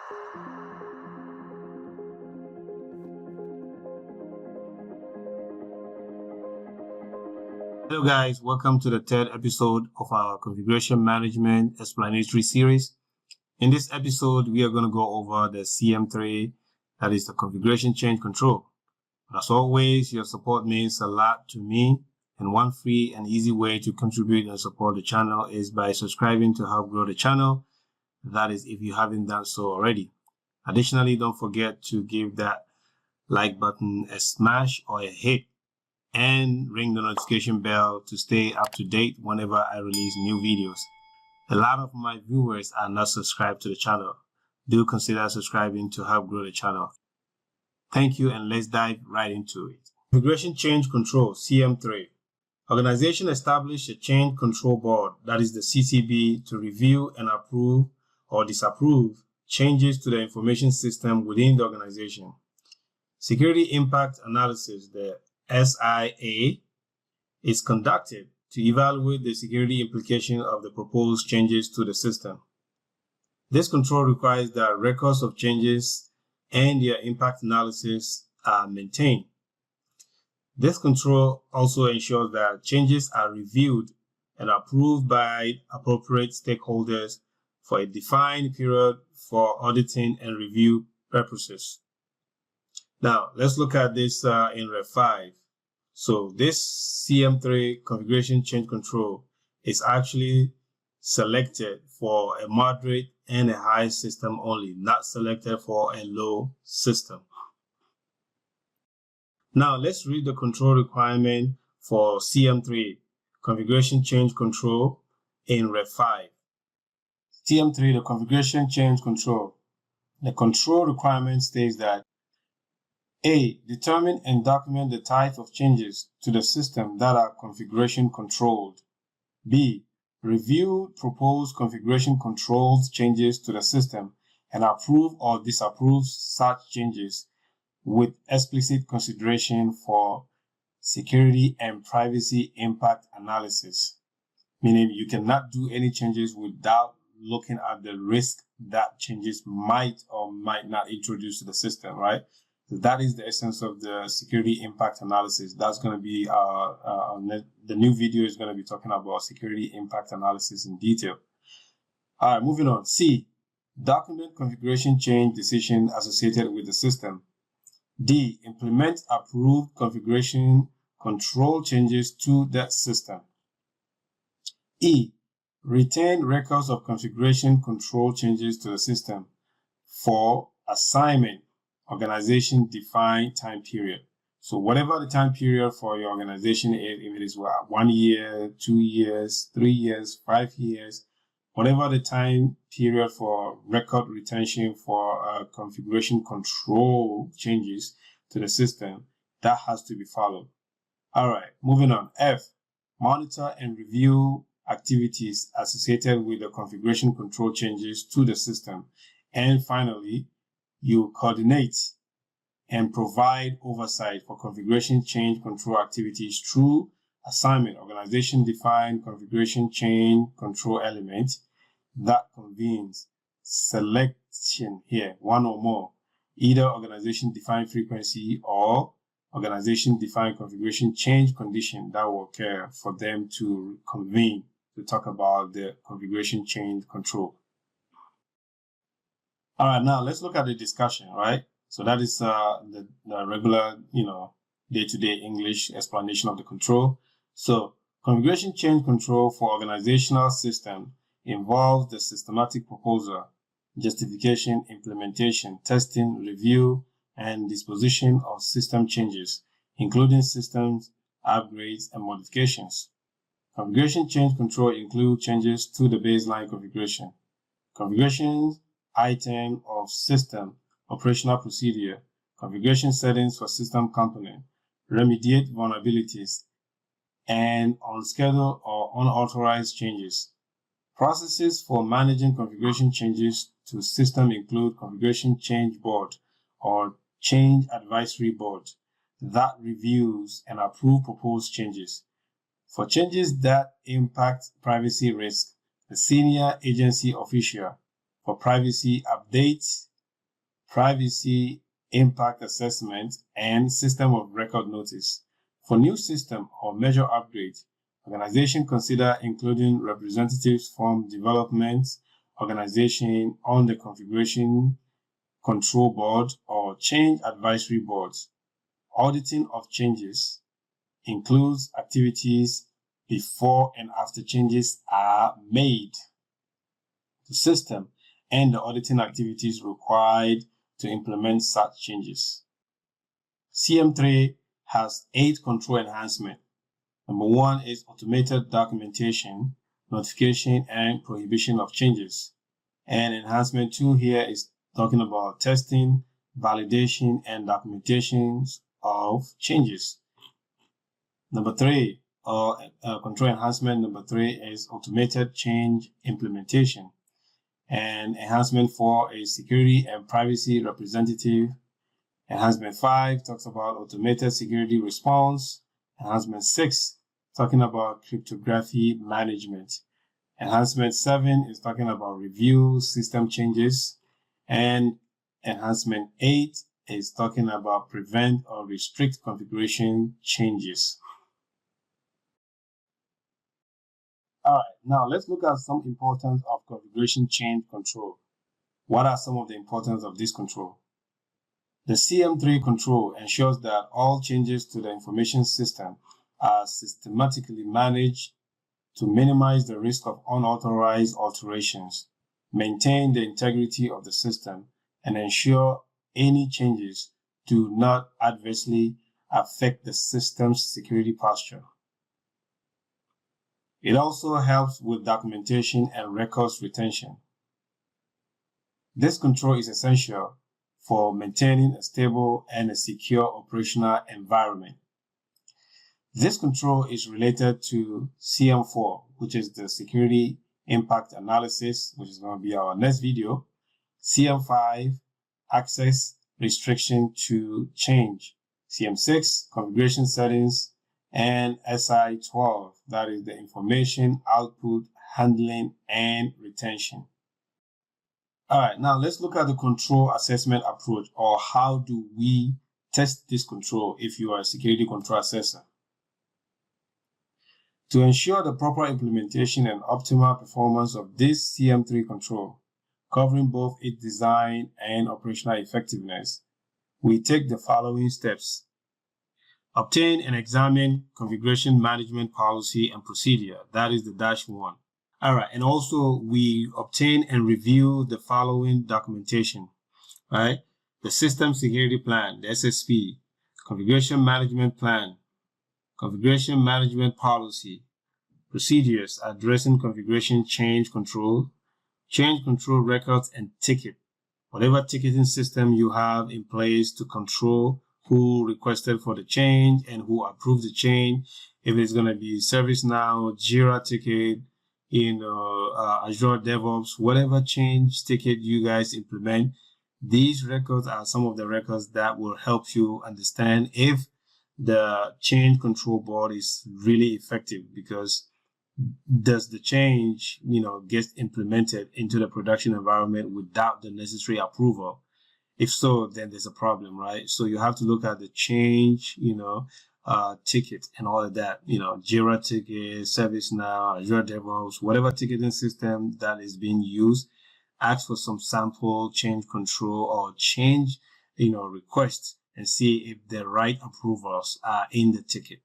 Hello guys, welcome to the third episode of our configuration management explanatory series. In this episode, we are going to go over the CM-3, that is the configuration change control. But as always, your support means a lot to me, and one free and easy way to contribute and support the channel is by subscribing to help grow the channel. That is if you haven't done so already. Additionally, don't forget to give that like button a smash or a hit, and ring the notification bell to stay up to date whenever I release new videos. A lot of my viewers are not subscribed to the channel. Do consider subscribing to help grow the channel. Thank you, and let's dive right into it. Configuration Change Control, CM-3. Organization established a Change Control Board, that is the CCB, to review and approve or disapprove changes to the information system within the organization. Security Impact Analysis, the SIA, is conducted to evaluate the security implication of the proposed changes to the system. This control requires that records of changes and their impact analysis are maintained. This control also ensures that changes are reviewed and approved by appropriate stakeholders for a defined period for auditing and review purposes. Now, let's look at this in Ref 5. So this CM-3 configuration change control is actually selected for a moderate and a high system only, not selected for a low system. Now, let's read the control requirement for CM-3 configuration change control in Ref 5. CM-3, the configuration change control. The control requirement states that A. Determine and document the type of changes to the system that are configuration controlled. B. Review proposed configuration controlled changes to the system and approve or disapprove such changes with explicit consideration for security and privacy impact analysis. Meaning you cannot do any changes without looking at the risk that changes might or might not introduce to the system, right? So that is the essence of the security impact analysis. That's going to be the new video is going to be talking about security impact analysis in detail. All right, moving on. C, document configuration change decision associated with the system. D, implement approved configuration control changes to that system. E, retain records of configuration control changes to the system for assignment. Organization defined time period. So whatever the time period for your organization is, if it is 1 year, 2 years, 3 years, 5 years, whatever the time period for record retention for configuration control changes to the system, that has to be followed. All right, moving on. F, monitor and review activities associated with the configuration control changes to the system. And finally, you coordinate and provide oversight for configuration change control activities through assignment, organization-defined configuration change control element that convenes selection here, one or more, either organization-defined frequency or organization-defined configuration change condition that will occur for them to convene to talk about the configuration change control. All right, now let's look at the discussion, right? So that is the regular, day-to-day English explanation of the control. So configuration change control for organizational system involves the systematic proposal, justification, implementation, testing, review, and disposition of system changes, including systems, upgrades, and modifications. Configuration change control includes changes to the baseline configuration, configurations, item of system, operational procedure, configuration settings for system component, remediate vulnerabilities, and unscheduled or unauthorized changes. Processes for managing configuration changes to system include configuration change board or change advisory board that reviews and approves proposed changes. For changes that impact privacy risk, the senior agency official for privacy updates privacy impact assessment, and system of record notice. For new system or major upgrades, organization consider including representatives from development organization on the configuration control board or change advisory boards. Auditing of changes includes activities before and after changes are made to system and the auditing activities required to implement such changes. CM-3 has 8 control enhancements. Number 1 is automated documentation, notification, and prohibition of changes. And enhancement 2 here is talking about testing, validation, and documentations of changes. Number 3, control enhancement number 3 is automated change implementation. And enhancement 4 is security and privacy representative. Enhancement 5 talks about automated security response. Enhancement 6 talking about cryptography management. Enhancement 7 is talking about review system changes. And enhancement 8 is talking about prevent or restrict configuration changes. All right, now let's look at some importance of configuration change control. What are some of the importance of this control? The CM-3 control ensures that all changes to the information system are systematically managed to minimize the risk of unauthorized alterations, maintain the integrity of the system, and ensure any changes do not adversely affect the system's security posture. It also helps with documentation and records retention. This control is essential for maintaining a stable and a secure operational environment. This control is related to CM-4, which is the security impact analysis, which is going to be our next video. CM-5, access restriction to change. CM-6, configuration settings, and SI-12, that is the information output handling and retention. All right, now let's look at the control assessment approach, or how do we test this control if you are a security control assessor. To ensure the proper implementation and optimal performance of this CM-3 control, covering both its design and operational effectiveness, we take the following steps. Obtain and examine configuration management policy and procedure, that is the -1. All right, and also we obtain and review the following documentation, right? The System Security Plan, the SSP, Configuration Management Plan, Configuration Management Policy, procedures addressing configuration change control records, and ticket. Whatever ticketing system you have in place to control who requested for the change and who approved the change. If it's going to be ServiceNow, Jira ticket, Azure DevOps, whatever change ticket you guys implement, these records are some of the records that will help you understand if the change control board is really effective, because does the change, get implemented into the production environment without the necessary approval? If so, then there's a problem, right? So you have to look at the change, ticket and all of that, Jira ticket, ServiceNow, Azure DevOps, whatever ticketing system that is being used, ask for some sample change control or change, requests, and see if the right approvals are in the ticket.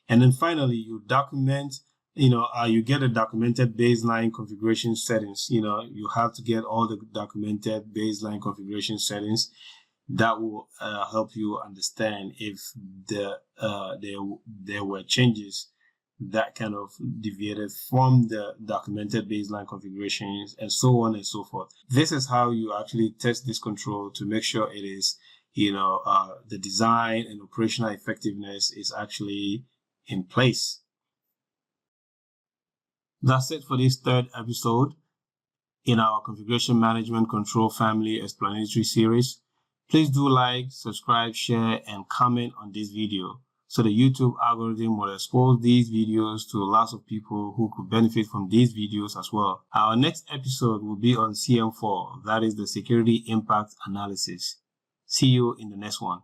And then finally, you document, you get a documented baseline configuration settings. You have to get all the documented baseline configuration settings that will help you understand if there were changes that kind of deviated from the documented baseline configurations, and so on and so forth. This is how you actually test this control to make sure it is, the design and operational effectiveness is actually in place. That's it for this third episode in our Configuration Management Control Family Explanatory Series. Please do like, subscribe, share, and comment on this video So the YouTube algorithm will expose these videos to lots of people who could benefit from these videos as well. Our next episode will be on CM-4, that is the Security Impact Analysis. See you in the next one.